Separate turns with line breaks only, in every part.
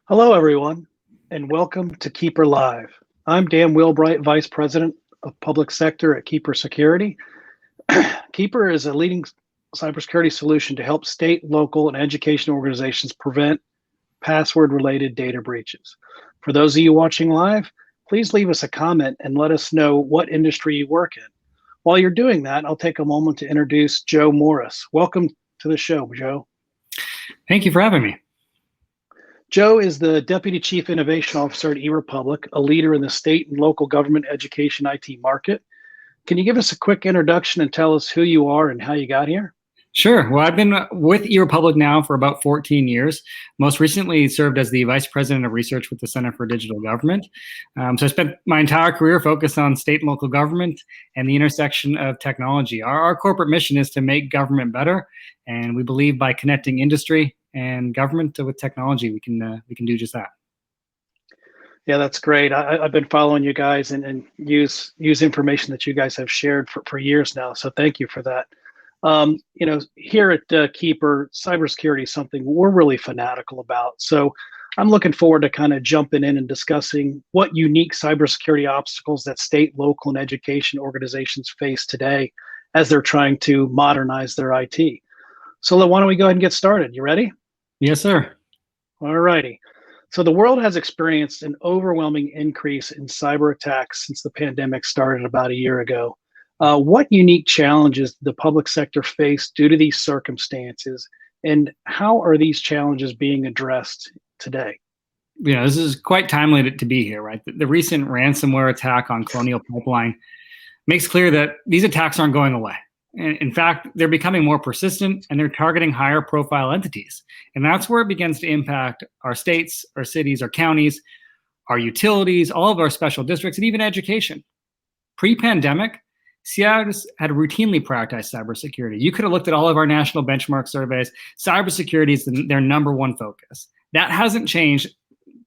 Hello, everyone, and welcome to Keeper Live. I'm Dan Wilbricht, Vice President of Public Sector at Keeper Security. Keeper is a leading cybersecurity solution to help state, local, and education organizations prevent password-related data breaches. For those of you watching live, please leave us a comment and let us know what industry you work in. While you're doing that, I'll take a moment to introduce Joe Morris. Welcome to the show, Joe.
Thank you for having me.
Joe is the Deputy Chief Innovation Officer at e.Republic, a leader in the state and local government education IT market. Can you give us a quick introduction and tell us who you are and how you got here?
Sure. Well, I've been with e.Republic now for about 14 years. Most recently served as the Vice President of Research with the Center for Digital Government. So I spent my entire career focused on state and local government and the intersection of technology. Our corporate mission is to make government better, and we believe by connecting industry and government with technology, we can do just that.
Yeah, that's great. I've been following you guys and use information that you guys have shared for years now. So thank you for that. Here at Keeper, cybersecurity is something we're really fanatical about. So I'm looking forward to kind of jumping in and discussing what unique cybersecurity obstacles that state, local, and education organizations face today as they're trying to modernize their IT. So why don't we go ahead and get started? You ready?
Yes, sir.
All righty. So the world has experienced an overwhelming increase in cyber attacks since the pandemic started about a year ago. What unique challenges did the public sector face due to these circumstances, and how are these challenges being addressed today?
This is quite timely to be here, right? The recent ransomware attack on Colonial Pipeline makes clear that these attacks aren't going away. In fact, they're becoming more persistent and they're targeting higher profile entities. And that's where it begins to impact our states, our cities, our counties, our utilities, all of our special districts, and even education. Pre-pandemic, CIOs had routinely prioritized cybersecurity. You could have looked at all of our national benchmark surveys. Cybersecurity is their number one focus. That hasn't changed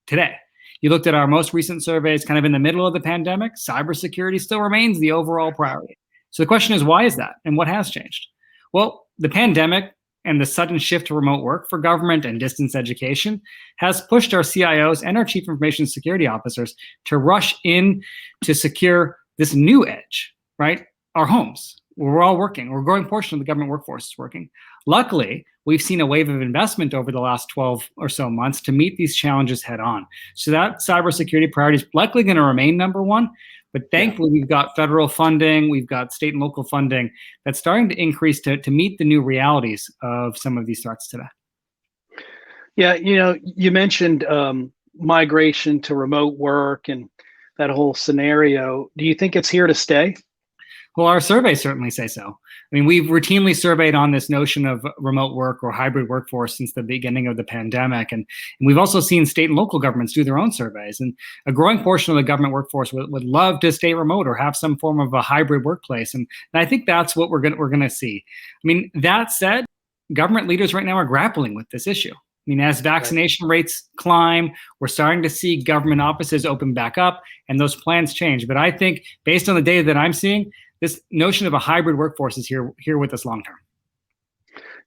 today. You looked at our most recent surveys kind of in the middle of the pandemic, cybersecurity still remains the overall priority. So the question is, why is that? And what has changed? Well, the pandemic and the sudden shift to remote work for government and distance education has pushed our CIOs and our chief information security officers to rush in to secure this new edge, right? Our homes, where we're all working, or a growing portion of the government workforce is working. Luckily, we've seen a wave of investment over the last 12 or so months to meet these challenges head on. So that cybersecurity priority is likely going to remain number one. But thankfully, we've got federal funding, we've got state and local funding that's starting to increase to meet the new realities of some of these threats today.
Yeah, you mentioned migration to remote work and that whole scenario. Do you think it's here to stay?
Well, our surveys certainly say so. I mean, we've routinely surveyed on this notion of remote work or hybrid workforce since the beginning of the pandemic. And we've also seen state and local governments do their own surveys. And a growing portion of the government workforce would love to stay remote or have some form of a hybrid workplace. And I think that's what we're going to see. I mean, that said, government leaders right now are grappling with this issue. I mean, as vaccination rates climb, we're starting to see government offices open back up and those plans change. But I think based on the data that I'm seeing, this notion of a hybrid workforce is here with us long term.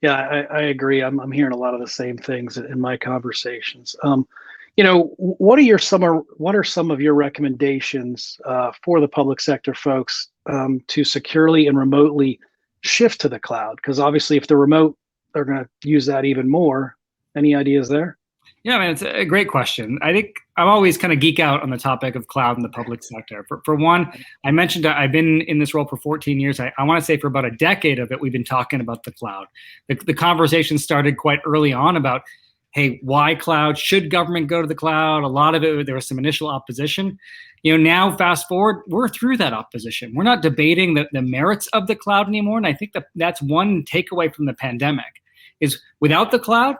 Yeah, I agree. I'm hearing a lot of the same things in my conversations. What are some of your recommendations for the public sector folks to securely and remotely shift to the cloud? Because obviously, if they're remote, they're going to use that even more. Any ideas there?
Yeah, man, it's a great question. I think I'm always kind of geek out on the topic of cloud in the public sector. For one, I mentioned I've been in this role for 14 years. I want to say for about a decade of it, we've been talking about the cloud. The conversation started quite early on about, hey, why cloud? Should government go to the cloud? A lot of it, there was some initial opposition. Now fast forward, we're through that opposition. We're not debating the merits of the cloud anymore. And I think that's one takeaway from the pandemic is without the cloud,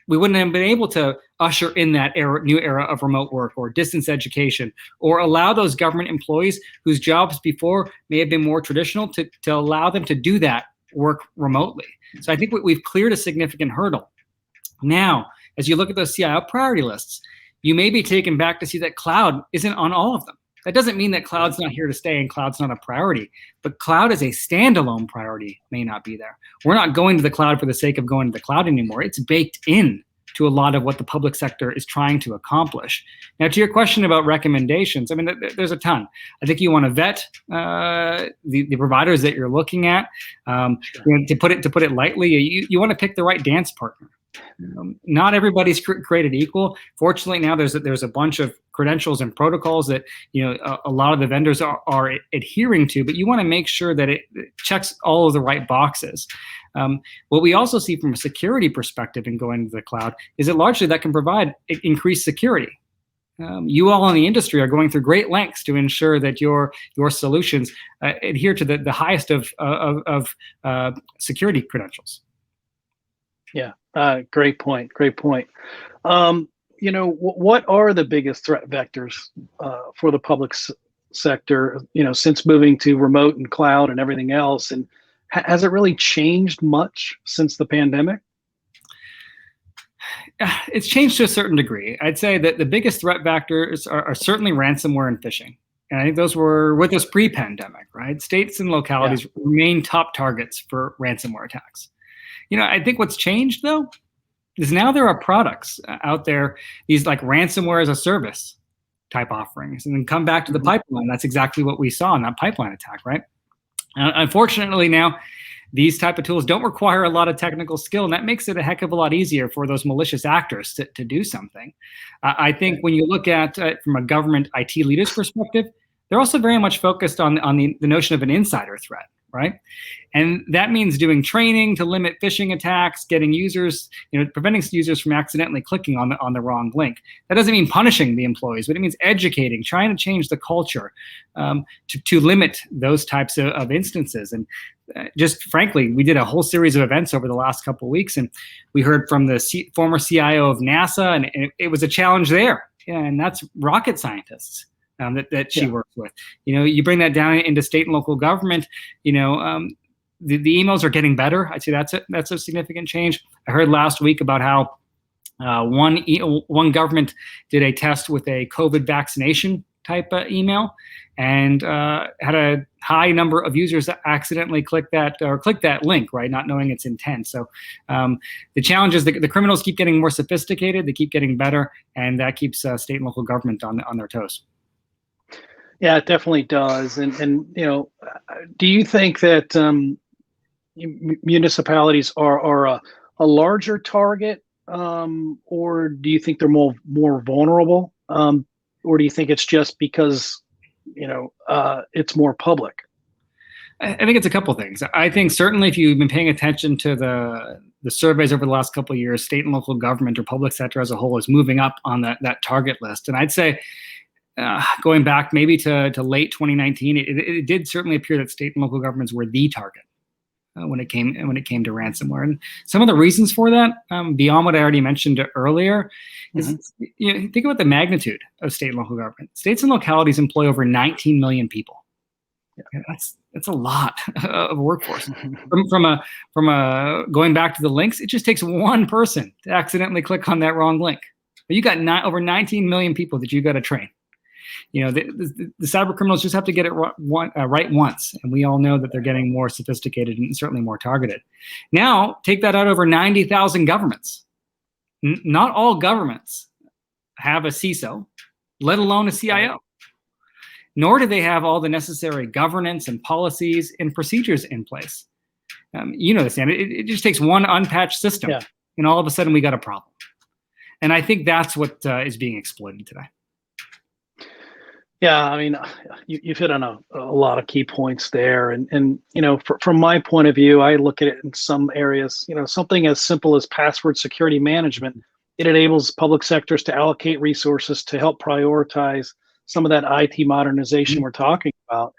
we wouldn't have been able to usher in that new era of remote work or distance education, or allow those government employees whose jobs before may have been more traditional to allow them to do that work remotely. So I think we've cleared a significant hurdle. Now, as you look at those CIO priority lists, you may be taken back to see that cloud isn't on all of them. That doesn't mean that cloud's not here to stay and cloud's not a priority, but cloud as a standalone priority may not be there. We're not going to the cloud for the sake of going to the cloud anymore. It's baked in to a lot of what the public sector is trying to accomplish. Now, to your question about recommendations, I mean, there's a ton. I think you want to vet the providers that you're looking at.
Sure.
To put it lightly, you want to pick the right dance partner. Not everybody's created equal. Fortunately, now there's a bunch of credentials and protocols that a lot of the vendors are adhering to, but you want to make sure that it checks all of the right boxes. What we also see from a security perspective in going to the cloud is that largely that can provide increased security. You all in the industry are going through great lengths to ensure that your solutions adhere to the highest of security credentials.
Yeah, great point. Great point. What are the biggest threat vectors for the public sector? Since moving to remote and cloud and everything else, and has it really changed much since the pandemic?
It's changed to a certain degree. I'd say that the biggest threat vectors are certainly ransomware and phishing. And I think those were with us pre-pandemic, right? States and localities remain top targets for ransomware attacks. I think what's changed though is now there are products out there, these like ransomware as a service type offerings, and then come back to the pipeline. That's exactly what we saw in that pipeline attack, right? Unfortunately, now these type of tools don't require a lot of technical skill, and that makes it a heck of a lot easier for those malicious actors to do something. I think when you look at from a government IT leader's perspective, they're also very much focused on the notion of an insider threat, right? And that means doing training to limit phishing attacks, getting users, preventing users from accidentally clicking on the wrong link. That doesn't mean punishing the employees, but it means educating, trying to change the culture to limit those types of instances. And just frankly, we did a whole series of events over the last couple of weeks, and we heard from the former CIO of NASA, and it was a challenge there. Yeah, and that's rocket scientists. That she works with. You bring that down into state and local government, the emails are getting better. I'd say that's a significant change. I heard last week about how one government did a test with a COVID vaccination type email, and had a high number of users that accidentally click that link, right, not knowing its intent. So the challenge is the criminals keep getting more sophisticated, they keep getting better, and that keeps state and local government on their toes.
Yeah, it definitely does. And do you think that municipalities are a larger target, or do you think they're more vulnerable, or do you think it's just because it's more public?
I think it's a couple things. I think certainly if you've been paying attention to the surveys over the last couple of years, state and local government or public sector as a whole is moving up on that target list. And I'd say, going back maybe to late 2019, it did certainly appear that state and local governments were the target when it came to ransomware. And some of the reasons for that, beyond what I already mentioned earlier, is think about the magnitude of state and local government. States and localities employ over 19 million people. Yeah, that's a lot of workforce. From a going back to the links, it just takes one person to accidentally click on that wrong link. But you got over 19 million people that you got to train. The cyber criminals just have to get it right once, and we all know that they're getting more sophisticated and certainly more targeted. Now, take that out over 90,000 governments. Not all governments have a CISO, let alone a CIO. Nor do they have all the necessary governance and policies and procedures in place. This, Dan. It just takes one unpatched system, and all of a sudden we got a problem. And I think that's what is being exploited today.
Yeah, I mean, you've hit on a lot of key points there, and from my point of view, I look at it in some areas. Something as simple as password security management, it enables public sectors to allocate resources to help prioritize some of that IT modernization we're talking about.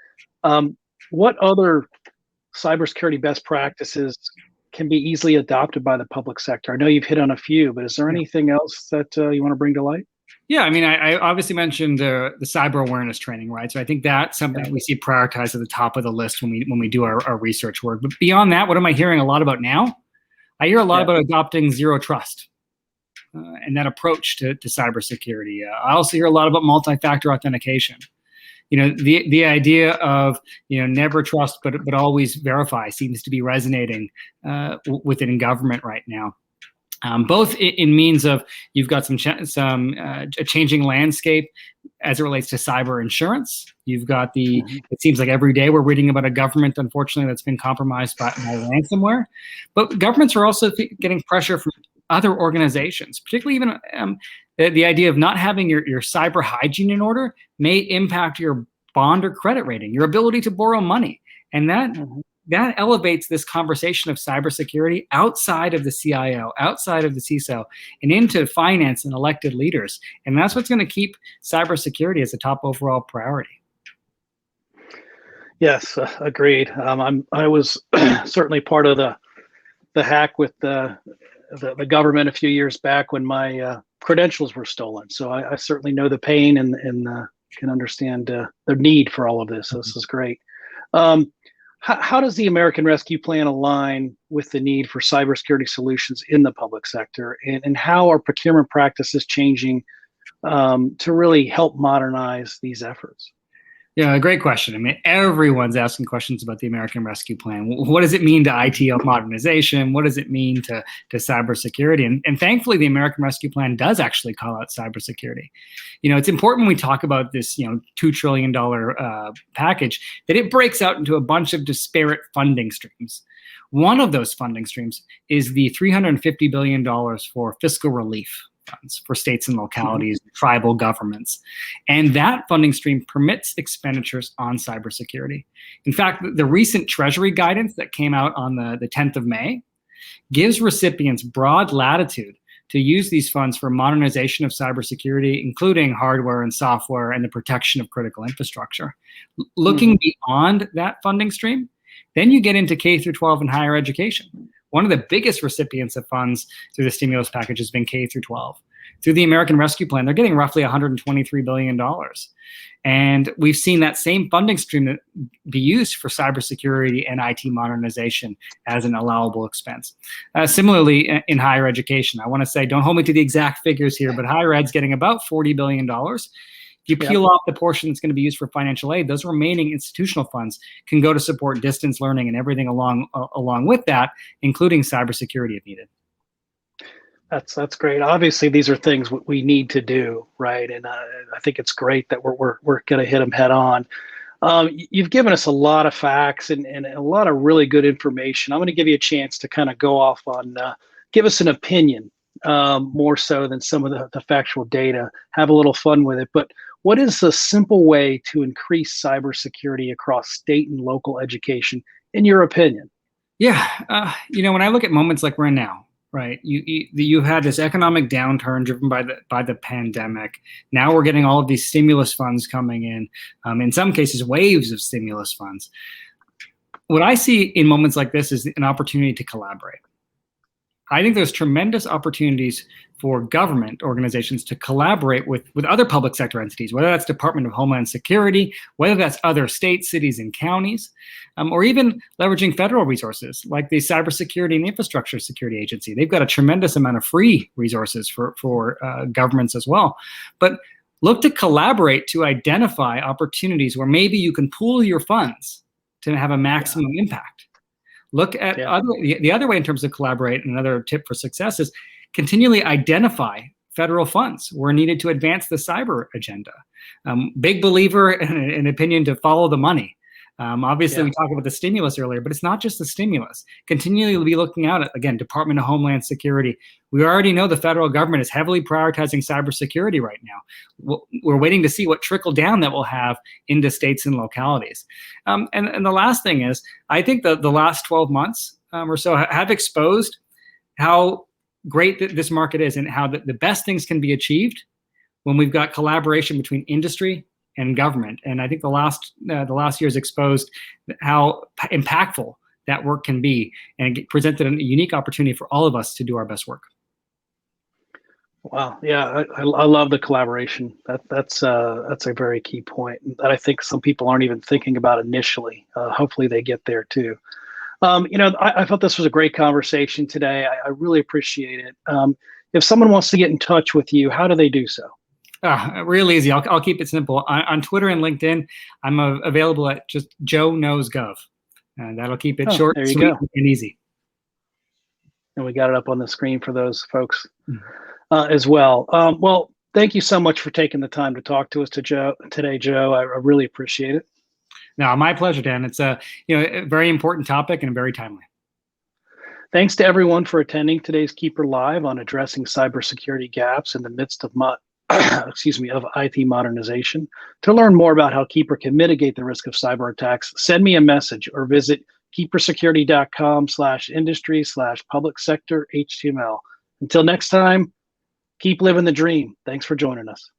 What other cybersecurity best practices can be easily adopted by the public sector? I know you've hit on a few, but is there anything else that you want to bring to light?
Yeah, I mean, I obviously mentioned the cyber awareness training, right? So I think that's something we see prioritized at the top of the list when we do our research work. But beyond that, what am I hearing a lot about now? I hear a lot about adopting zero trust and that approach to cybersecurity. I also hear a lot about multi-factor authentication. The idea of never trust but always verify seems to be resonating within government right now. both in means of you've got a changing landscape as it relates to cyber insurance. You've got it seems like every day we're reading about a government, unfortunately, that's been compromised by ransomware. But governments are also getting pressure from other organizations, particularly even the idea of not having your cyber hygiene in order may impact your bond or credit rating, your ability to borrow money. And that elevates this conversation of cybersecurity outside of the CIO, outside of the CISO, and into finance and elected leaders. And that's what's going to keep cybersecurity as a top overall priority.
Yes, agreed. I was certainly part of the hack with the government a few years back when my credentials were stolen. So I certainly know the pain and can understand the need for all of this. So this is great. How does the American Rescue Plan align with the need for cybersecurity solutions in the public sector? And how are procurement practices changing to really help modernize these efforts?
Yeah, great question. I mean, everyone's asking questions about the American Rescue Plan. What does it mean to IT modernization? What does it mean to cybersecurity? And thankfully, the American Rescue Plan does actually call out cybersecurity. It's important when we talk about this, $2 trillion package, that it breaks out into a bunch of disparate funding streams. One of those funding streams is the $350 billion for fiscal relief funds for states and localities, tribal governments. And that funding stream permits expenditures on cybersecurity. In fact, the recent Treasury guidance that came out on the 10th of May gives recipients broad latitude to use these funds for modernization of cybersecurity, including hardware and software and the protection of critical infrastructure. Looking beyond that funding stream, then you get into K through 12 and higher education. One of the biggest recipients of funds through the stimulus package has been K through 12. Through the American Rescue Plan, they're getting roughly $123 billion. And we've seen that same funding stream be used for cybersecurity and IT modernization as an allowable expense. Similarly, in higher education, I want to say, don't hold me to the exact figures here, but higher ed's getting about $40 billion. If you peel off the portion that's going to be used for financial aid, those remaining institutional funds can go to support distance learning and everything along with that, including cybersecurity if needed.
That's great. Obviously, these are things we need to do, right? And I think it's great that we're going to hit them head on. You've given us a lot of facts and a lot of really good information. I'm going to give you a chance to kind of go off on, give us an opinion more so than some of the factual data. Have a little fun with it. But what is a simple way to increase cybersecurity across state and local education, in your opinion?
Yeah, when I look at moments like we're in now, right? You've had this economic downturn driven by the pandemic. Now we're getting all of these stimulus funds coming in some cases, waves of stimulus funds. What I see in moments like this is an opportunity to collaborate. I think there's tremendous opportunities for government organizations to collaborate with other public sector entities, whether that's Department of Homeland Security, whether that's other states, cities, and counties, or even leveraging federal resources like the Cybersecurity and Infrastructure Security Agency. They've got a tremendous amount of free resources for governments as well. But look to collaborate to identify opportunities where maybe you can pool your funds to have a maximum impact. Look at the other way in terms of collaborate. Another tip for success is continually identify federal funds where needed to advance the cyber agenda. Big believer in an opinion to follow the money. Obviously, we talked about the stimulus earlier, but it's not just the stimulus. Continually be looking out at, again, Department of Homeland Security. We already know the federal government is heavily prioritizing cybersecurity right now. We're waiting to see what trickle down that will have into states and localities. And the last thing is, I think the last 12 months or so have exposed how great this market is and how the best things can be achieved when we've got collaboration between industry and government. And I think the last year's exposed how impactful that work can be, and it presented a unique opportunity for all of us to do our best work.
Wow, yeah, I love the collaboration. That's a very key point that I think some people aren't even thinking about initially. Hopefully, they get there too. I thought this was a great conversation today. I really appreciate it. If someone wants to get in touch with you, how do they do so?
Real easy. I'll keep it simple. On Twitter and LinkedIn, I'm available at just Joe Knows Gov. And that'll keep it short, sweet, and easy.
and we got it up on the screen for those folks as well. Well, thank you so much for taking the time to talk to us today, Joe. I really appreciate it.
No, my pleasure, Dan. It's a a very important topic and very timely.
Thanks to everyone for attending today's Keeper Live on addressing cybersecurity gaps in the midst of of IT modernization. To learn more about how Keeper can mitigate the risk of cyber attacks, send me a message or visit keepersecurity.com/industry/public sector HTML. Until next time, keep living the dream. Thanks for joining us.